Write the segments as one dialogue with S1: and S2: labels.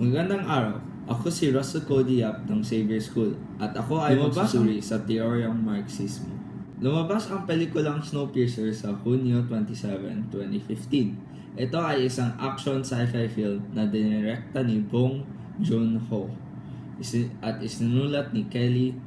S1: Magandang araw. Ako si Russell Cody Yap ng Xavier School at ako ay magsusuri sa teoryang Marxismo. Lumabas ang pelikulang Snowpiercer sa Hunyo 27, 2015. Ito ay isang action sci-fi film na dinirekta ni Bong Joon-ho at isinulat ni Kelly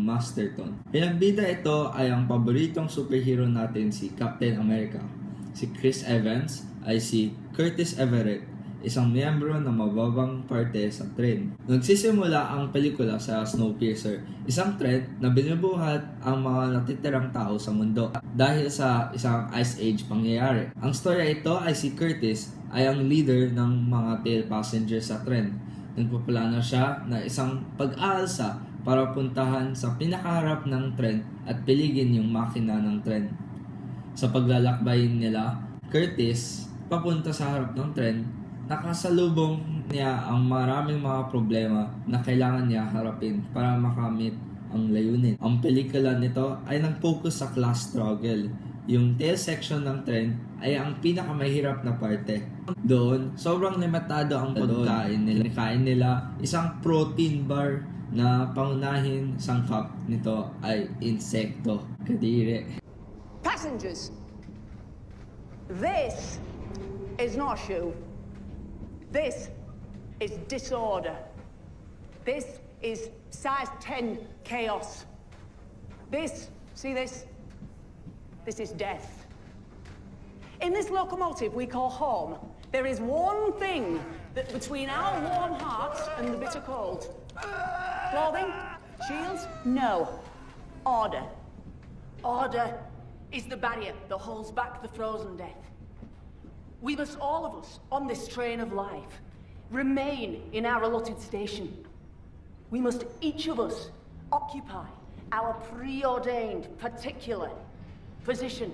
S1: Masterton. Pinagbida ito ay ang paboritong superhero natin si Captain America. Si Chris Evans ay si Curtis Everett, isang miyembro ng mababang parte sa tren. Nagsisimula ang pelikula sa Snowpiercer, isang tren na binubuhat ang mga natitirang tao sa mundo dahil sa isang Ice Age pangyayari. Ang storya ito ay si Curtis ay ang leader ng mga tail passengers sa tren. Nagpaplano siya na isang pag-aalsa para puntahan sa pinakaharap ng tren at piligin yung makina ng tren. Sa paglalakbay nila, Curtis papunta sa harap ng tren. Nakasalubong niya ang maraming mga problema na kailangan niya harapin para makamit ang layunin. Ang pelikula nito ay nag-focus sa class struggle. Yung tail section ng tren ay ang pinakamahirap na parte. Doon, sobrang limitado ang pagkain nila. Kain nila isang protein bar na pangunahin sangkap nito ay insekto. Kadiri.
S2: Passengers, this is not a shoe. This is disorder. This is size 10 chaos. See this? This is death. In this locomotive we call home, there is one thing that between our warm hearts and the bitter cold. Clothing? Shields? No. Order. Order is the barrier that holds back the frozen death. We must all of us, on this train of life, remain in our allotted station. We must each of us occupy our preordained particular position.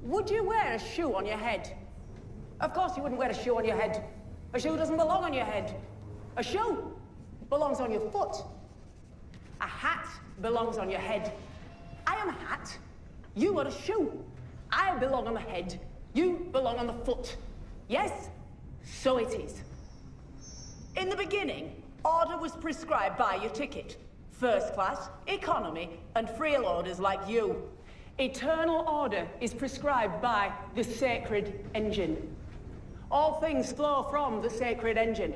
S2: Would you wear a shoe on your head? Of course you wouldn't wear a shoe on your head. A shoe doesn't belong on your head. A shoe belongs on your foot. A hat belongs on your head. I am a hat. You are a shoe. I belong on the head. You belong on the foot. Yes? So it is. In the beginning, order was prescribed by your ticket. First class, economy, and frail orders like you. Eternal order is prescribed by the sacred engine. All things flow from the sacred engine.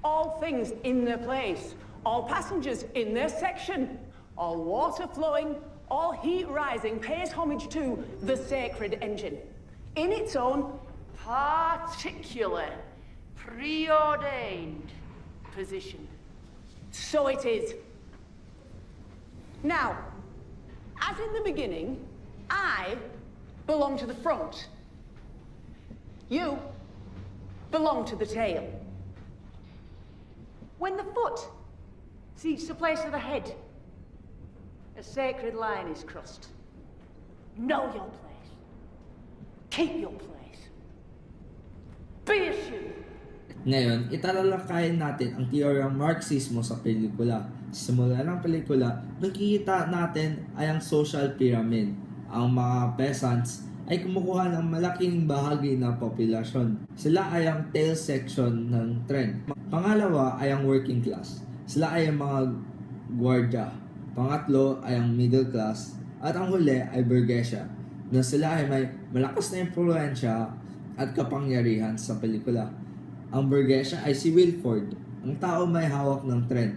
S2: All things in their place. All passengers in their section. All water flowing, all heat rising pays homage to the sacred engine. In its own particular, preordained position. So it is. Now, as in the beginning, I belong to the front. You belong to the tail. When the foot seeks the place of the head, a sacred line is crossed. Know your place. Keep your place. Be a shoe.
S1: Ngayon, italalakayin natin ang teoryang Marxismo sa pelikula. Sa simula ng pelikula, nakikita natin ay ang social pyramid. Ang mga peasants ay kumukuha ng malaking bahagi ng populasyon. Sila ay ang tail section ng tren. Pangalawa ay ang working class. Sila ay ang mga gwardiya. Pangatlo ay ang middle class. At ang huli ay burgesya, na sila ay may malakas na impluensya at kapangyarihan sa pelikula. Ang burgesya ay si Wilford, ang tao may hawak ng tren,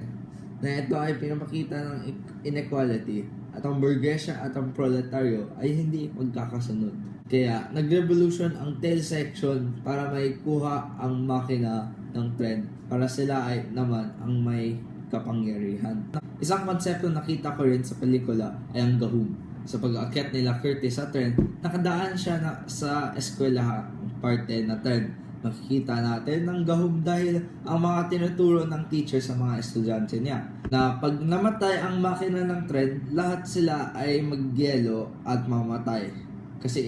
S1: na ito ay pinapakita ng inequality, at ang burgesya at ang proletaryo ay hindi magkakasunod. Kaya nag-revolution ang tail section para may kuha ang makina ng tren, para sila ay naman ang may kapangyarihan. Isang konsepto nakita ko rin sa pelikula ay ang gahum. Sa pag-aakyat nila Curtis sa tren, nakadaan siya sa eskwelahan parte na tren. Makikita natin ng gahum dahil ang mga tinuturo ng teacher sa mga estudyante niya. Na pag namatay ang makina ng tren, lahat sila ay magyelo at mamatay. Kasi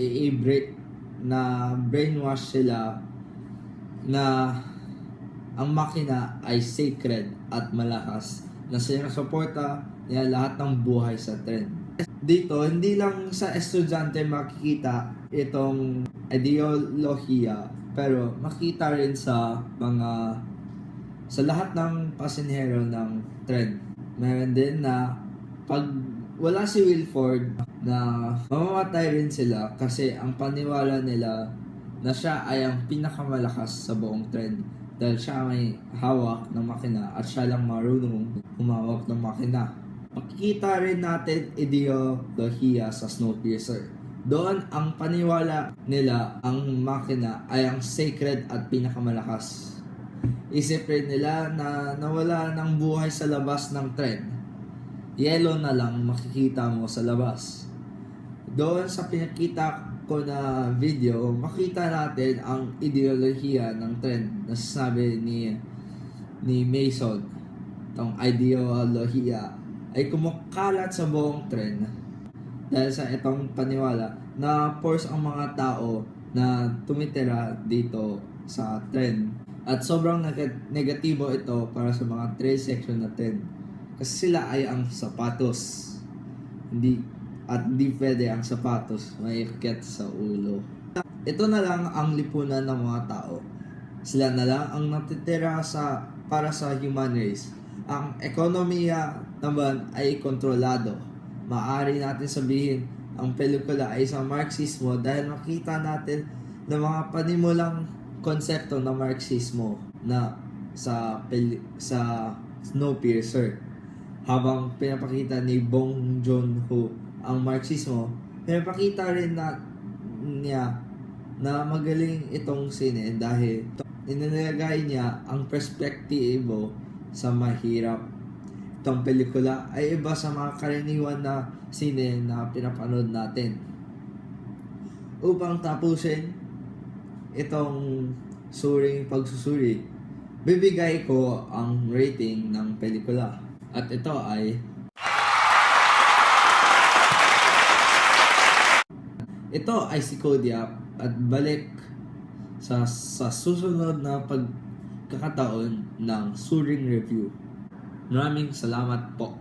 S1: na brainwash sila na ang makina ay sacred at malakas na sinusuporta niya lahat ng buhay sa tren. dito, hindi lang sa estudyante makikita itong ideolohiya, pero makita rin sa sa lahat ng pasenhero ng tren. Meron din na pag wala si Wilford, na mamamatay rin sila kasi ang paniwala nila na siya ay ang pinakamalakas sa buong tren dahil siya may hawak ng makina at siya lang marunong humawak ng makina. Makikita rin natin ideolohiya sa Snowpiercer. Doon ang paniwala nila ang makina ay ang sacred at pinakamalakas. Isip rin nila na nawala ng buhay sa labas ng tren. Yelo na lang makikita mo sa labas. Doon sa pinakita ko na video, makita natin ang ideolohiya ng tren na sabi ni Mason. Itong ideolohiya ay kumakalat sa buong tren dahil sa itong paniwala na force ang mga tao na tumitira dito sa tren. At sobrang negatibo ito para sa mga train section na tren kasi sila ay ang sapatos. Hindi pwede ang sapatos maiikit sa ulo. Ito na lang ang lipunan ng mga tao. Sila na lang ang natitira para sa human race. Ang ekonomiya naman ay kontrolado. Maaari natin sabihin ang pelikula ay isang Marxismo dahil makita natin na mga panimulang konsepto ng Marxismo na sa Snowpiercer. Habang pinapakita ni Bong Joon-ho ang Marxismo, pinapakita rin niya na magaling itong sine dahil inilagay niya ang perspektibo sa mahirap. Itong pelikula ay iba sa mga karaniwan na sine na pinapanood natin. Upang tapusin itong pagsusuri, bibigay ko ang rating ng pelikula. At ito ay si Kodiak at balik sa susunod na pagkakataon ng Suring Review. Maraming salamat po.